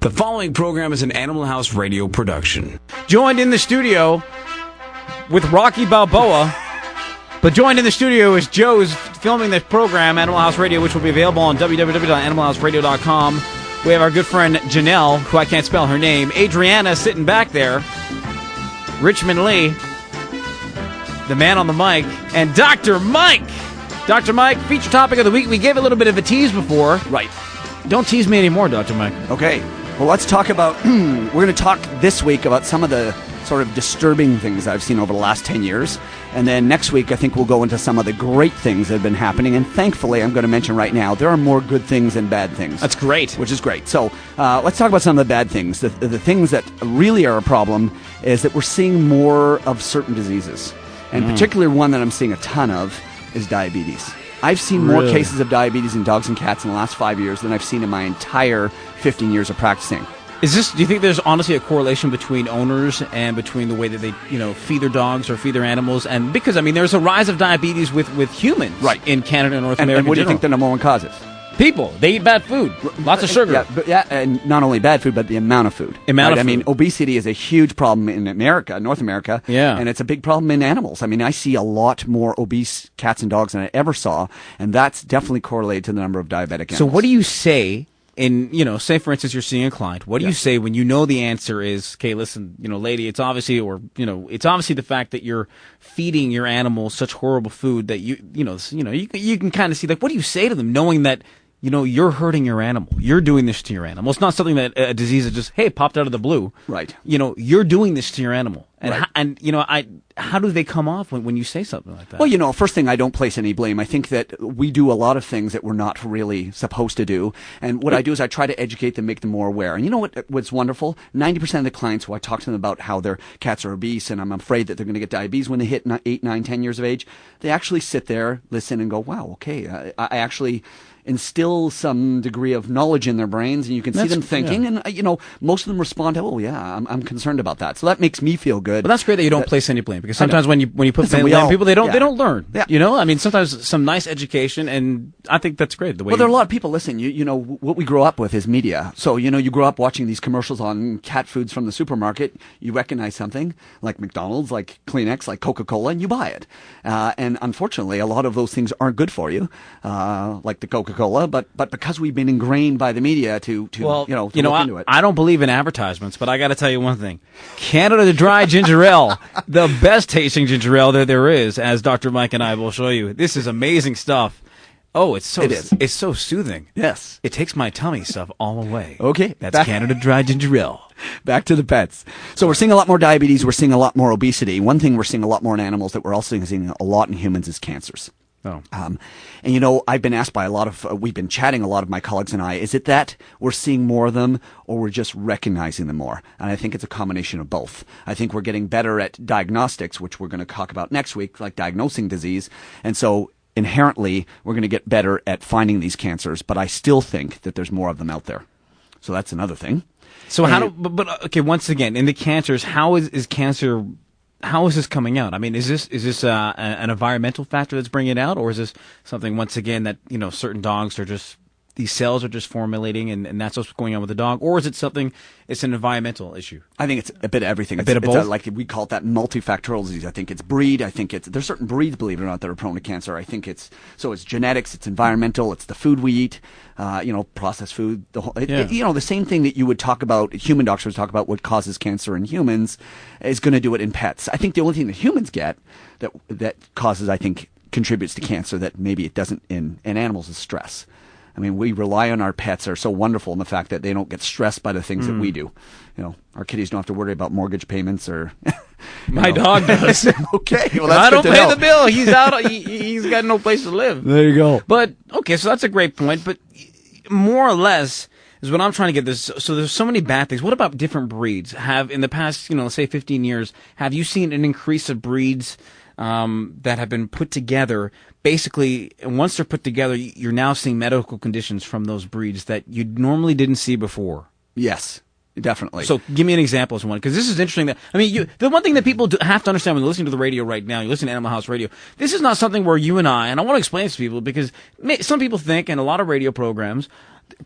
The following program is an Animal House Radio production. Joined in the studio with Rocky Balboa, but joined in the studio is Joe's filming this program, Animal House Radio, which will be available on www.animalhouseradio.com. We have our good friend Janelle, who I can't spell her name, Adriana sitting back there, Richmond Lee, the man on the mic, and Dr. Mike. Dr. Mike, feature topic of the week. We gave a little bit of a tease before. Right. Don't tease me anymore, Dr. Mike. Okay. Well, let's talk about, we're going to talk this week about some of the sort of disturbing things I've seen over the last 10 years. And then next week, I think we'll go into some of the great things that have been happening. And thankfully, I'm going to mention right now, there are more good things than bad things. That's great. Which is great. So let's talk about some of the bad things. The things that really are a problem is that we're seeing more of certain diseases. And particularly one that I'm seeing a ton of is diabetes. I've seen more cases of diabetes in dogs and cats in the last 5 years than I've seen in my entire 15 years of practicing. Do you think there's honestly a correlation between owners and between the way that they, feed their dogs or feed their animals? And because, there's a rise of diabetes with humans in Canada and North America. And what do you think the number one cause is? People. They eat bad food. Lots of sugar. And not only bad food, but the amount of food. Obesity is a huge problem in America, North America. Yeah. And it's a big problem in animals. I see a lot more obese cats and dogs than I ever saw, and that's definitely correlated to the number of diabetic animals. So what do you say say for instance you're seeing a client, what do you say when you know the answer is, okay, listen, lady, it's obviously the fact that you're feeding your animal such horrible food that you can kind of see, like, what do you say to them knowing that you're hurting your animal. You're doing this to your animal. It's not something that a disease that just, popped out of the blue. Right. You're doing this to your animal. And, right. How do they come off when you say something like that? Well, first thing, I don't place any blame. I think that we do a lot of things that we're not really supposed to do. And what I do is I try to educate them, make them more aware. And you know what's wonderful? 90% of the clients who I talk to them about how their cats are obese and I'm afraid that they're going to get diabetes when they hit 8, 9, 10 years of age, they actually sit there, listen, and go, wow, okay, I actually instill some degree of knowledge in their brains, and you can see them thinking, and most of them respond, oh yeah, I'm concerned about that. So that makes me feel good. But that's great that you don't place any blame, because sometimes when you put blame on people, they don't learn. Yeah. Sometimes some nice education, and I think that's great. There are a lot of people. Listen, what we grow up with is media. So you grow up watching these commercials on cat foods from the supermarket. You recognize something like McDonald's, like Kleenex, like Coca-Cola, and you buy it. And unfortunately, a lot of those things aren't good for you, like the Coca-Cola. But because we've been ingrained by the media to look into it. I don't believe in advertisements, but I got to tell you one thing: Canada Dry Ginger Ale, the best tasting ginger ale that there is, as Dr. Mike and I will show you. This is amazing stuff. Oh, it's so soothing. Yes, it takes my tummy stuff all away. Okay, that's Canada Dry Ginger Ale. Back to the pets. So we're seeing a lot more diabetes. We're seeing a lot more obesity. One thing we're seeing a lot more in animals that we're also seeing a lot in humans is cancers. Oh. I've been asked by we've been chatting, a lot of my colleagues and I, is it that we're seeing more of them or we're just recognizing them more? And I think it's a combination of both. I think we're getting better at diagnostics, which we're going to talk about next week, like diagnosing disease. And so inherently, we're going to get better at finding these cancers, but I still think that there's more of them out there. So that's another thing. So once again, in the cancers, how is cancer... How is this coming out? Is this an environmental factor that's bringing it out, or is this something, once again, that certain dogs are just, these cells are just formulating, and that's what's going on with the dog, or is it something? It's an environmental issue. I think it's a bit of everything. A bit of both. Like we call it that multifactorial disease. I think it's breed. I think there's certain breeds, believe it or not, that are prone to cancer. I think it's genetics, it's environmental, it's the food we eat, processed food. The same thing that you would talk about, human doctors talk about what causes cancer in humans is going to do it in pets. I think the only thing that humans get that causes, I think, contributes to cancer that maybe it doesn't in animals is stress. We rely on our pets. Are so wonderful in the fact that they don't get stressed by the things that we do. Our kitties don't have to worry about mortgage payments or. My dog does. Okay, well that's I don't good to pay know. the bill. He's out. He's got no place to live. There you go. But okay, so that's a great point. But more or less is what I'm trying to get this. So there's so many bad things. What about different breeds? Have in the past, say 15 years, have you seen an increase of breeds that have been put together? Basically, once they're put together, you're now seeing medical conditions from those breeds that you normally didn't see before. Yes, definitely. So give me an example as one, because this is interesting. The one thing that people have to understand when they're listening to the radio right now, you listen to Animal House Radio, this is not something where you and I want to explain this to people, because some people think, and a lot of radio programs,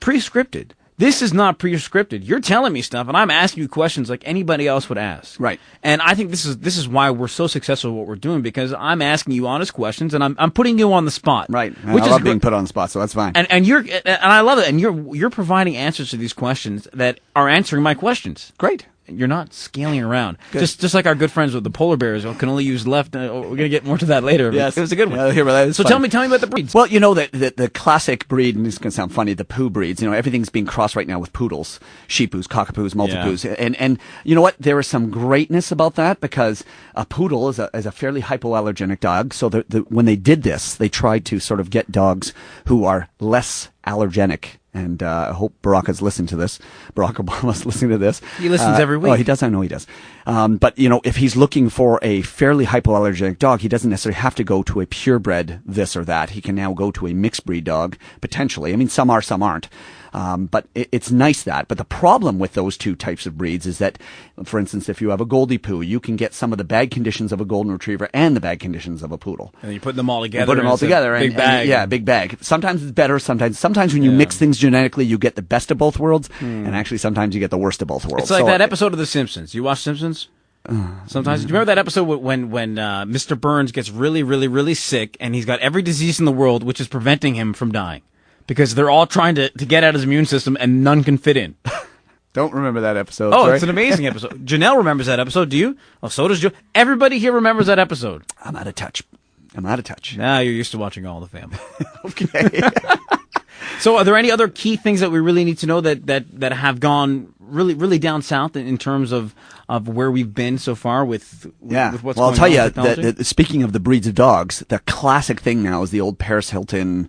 pre-scripted. This is not pre-scripted. You're telling me stuff, and I'm asking you questions like anybody else would ask. Right. And I think this is why we're so successful at what we're doing, because I'm asking you honest questions, and I'm putting you on the spot. Right. Which I is love being put on the spot, so that's fine. And I love it. And you're providing answers to these questions that are answering my questions. Great. You're not scaling around. Good. Just like our good friends with the polar bears who can only use left. We're going to get more to that later. Yes. It was a good one. Yeah, here, well, So tell me about the breeds. Well, you know, the classic breed, and this is going to sound funny, the poo breeds, you know, everything's being crossed right now with poodles, sheepoos, cockapoos, maltipoos. Yeah. And you know what? There is some greatness about that, because a poodle is a fairly hypoallergenic dog. So when they did this, they tried to sort of get dogs who are less allergenic. And I hope Barack listening to this. Barack Obama's listening to this. He listens every week. Oh, he does. I know he does. But, you know, if he's looking for a fairly hypoallergenic dog, he doesn't necessarily have to go to a purebred this or that. He can now go to a mixed breed dog, potentially. I mean, some are, some aren't. But it's nice that. But the problem with those two types of breeds is that, for instance, if you have a Goldie Poo, you can get some of the bad conditions of a Golden Retriever and the bad conditions of a Poodle. And you put them all together. You put them all together. Big bag. Yeah, big bag. Sometimes it's better. Sometimes when you mix things genetically, you get the best of both worlds. And actually, sometimes you get the worst of both worlds. It's like that episode of The Simpsons. You watch Simpsons? Sometimes. Do you remember that episode when Mr. Burns gets really, really, really sick, and he's got every disease in the world which is preventing him from dying? Because they're all trying to get at his immune system, and none can fit in. Don't remember that episode. Oh, sorry. it's an amazing episode. Janelle remembers that episode. Do you? Oh, so does Joe. Everybody here remembers that episode. I'm out of touch. Now you're used to watching All the Family. Okay. So are there any other key things that we really need to know that have gone really, really down south in terms of where we've been so far with what's I'll going tell on you, with technology? speaking of the breeds of dogs, the classic thing now is the old Paris Hilton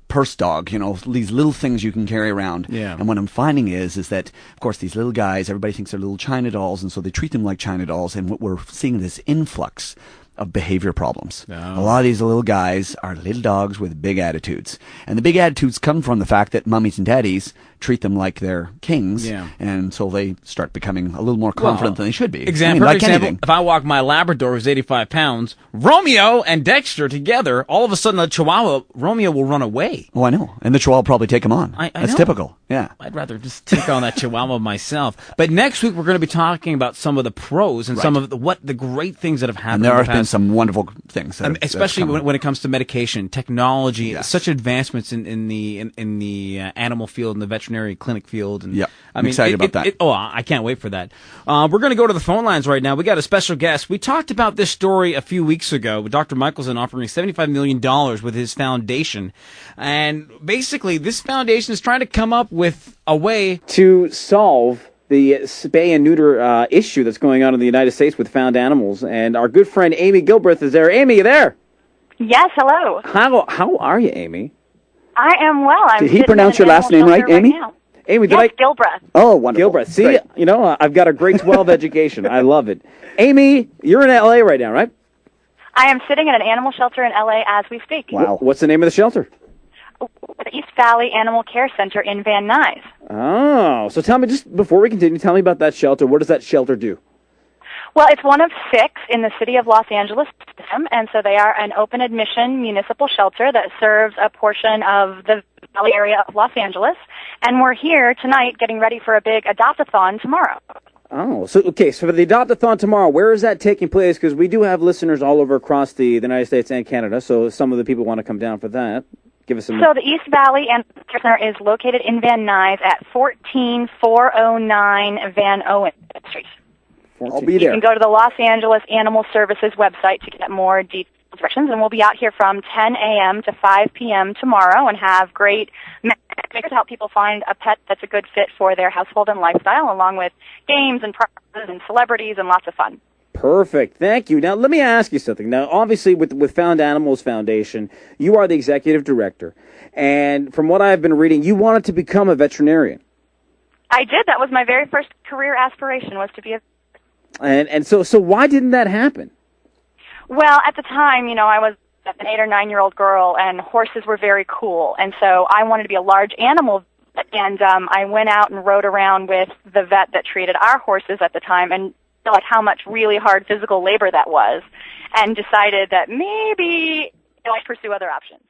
purse dog, you know, these little things you can carry around. Yeah. And what I'm finding is that, of course, these little guys, everybody thinks they're little China dolls, and so they treat them like China dolls, and what we're seeing is this influx of behavior problems. Oh. A lot of these little guys are little dogs with big attitudes. And the big attitudes come from the fact that mummies and daddies treat them like they're kings. Yeah. And so they start becoming a little more confident than they should be. Example, like example, anything. if I walk my Labrador who's 85 pounds, Romeo and Dexter together, all of a sudden the Chihuahua, Romeo will run away. Oh, I know. And the Chihuahua will probably take him on. That's know. typical. Yeah. I'd rather just take on that Chihuahua myself. But next week we're going to be talking about some of the pros and some of the great things that have happened. And there in the have been past. some wonderful things. Especially when it comes to medication, technology, Yes. such advancements in the animal field and the veterinary clinic field. And Yeah, I I'm mean, excited about that. I can't wait for that. We're going to go to the phone lines right now. We got a special guest. We talked about this story a few weeks ago with Dr. Michelson offering $75 million with his foundation. And basically, this foundation is trying to come up with a way to solve the spay and neuter issue that's going on in the United States with found animals. And our good friend Amy Gilbreth is there. Amy, you there? Yes, hello. How are you, Amy? I am well. Did he pronounce your last name right, Amy? Amy, Yes, Gilbreth. Oh, wonderful. Gilbreth. See, Great. you know, I've got a grade 12 education. I love it. Amy, you're in L.A. right now, right? I am sitting at an animal shelter in L.A. as we speak. Wow. What's the name of the shelter? The East Valley Animal Care Center in Van Nuys. Oh, so tell me, just before we continue, tell me about that shelter. What does that shelter do? Well, it's one of 6 in the city of Los Angeles system, and so they are an open admission municipal shelter that serves a portion of the Valley area of Los Angeles. And we're here tonight getting ready for a big adopt-a-thon tomorrow. Oh, so for the Adopt-a-thon tomorrow, where is that taking place? Because we do have listeners all over across the United States and Canada, so some of the people want to come down for that. Give us some. So the East Valley Animal Care Center is located in Van Nuys at 14409 Van Owen Street. I'll be there. You can go to the Los Angeles Animal Services website to get more detailed directions, and we'll be out here from 10 a.m. to 5 p.m. tomorrow and have great makers to help people find a pet that's a good fit for their household and lifestyle, along with games and prizes and celebrities and lots of fun. Perfect. Thank you. Now, let me ask you something. Now, obviously, with Found Animals Foundation, you are the executive director. And from what I've been reading, you wanted to become a veterinarian. I did. That was my very first career aspiration, was to be a... And so why didn't that happen? Well, at the time, you know, I was an 8 or 9-year-old girl, and horses were very cool. And so I wanted to be a large animal vet, and I went out and rode around with the vet that treated our horses at the time and realized how much really hard physical labor that was, and decided that maybe I'd pursue other options.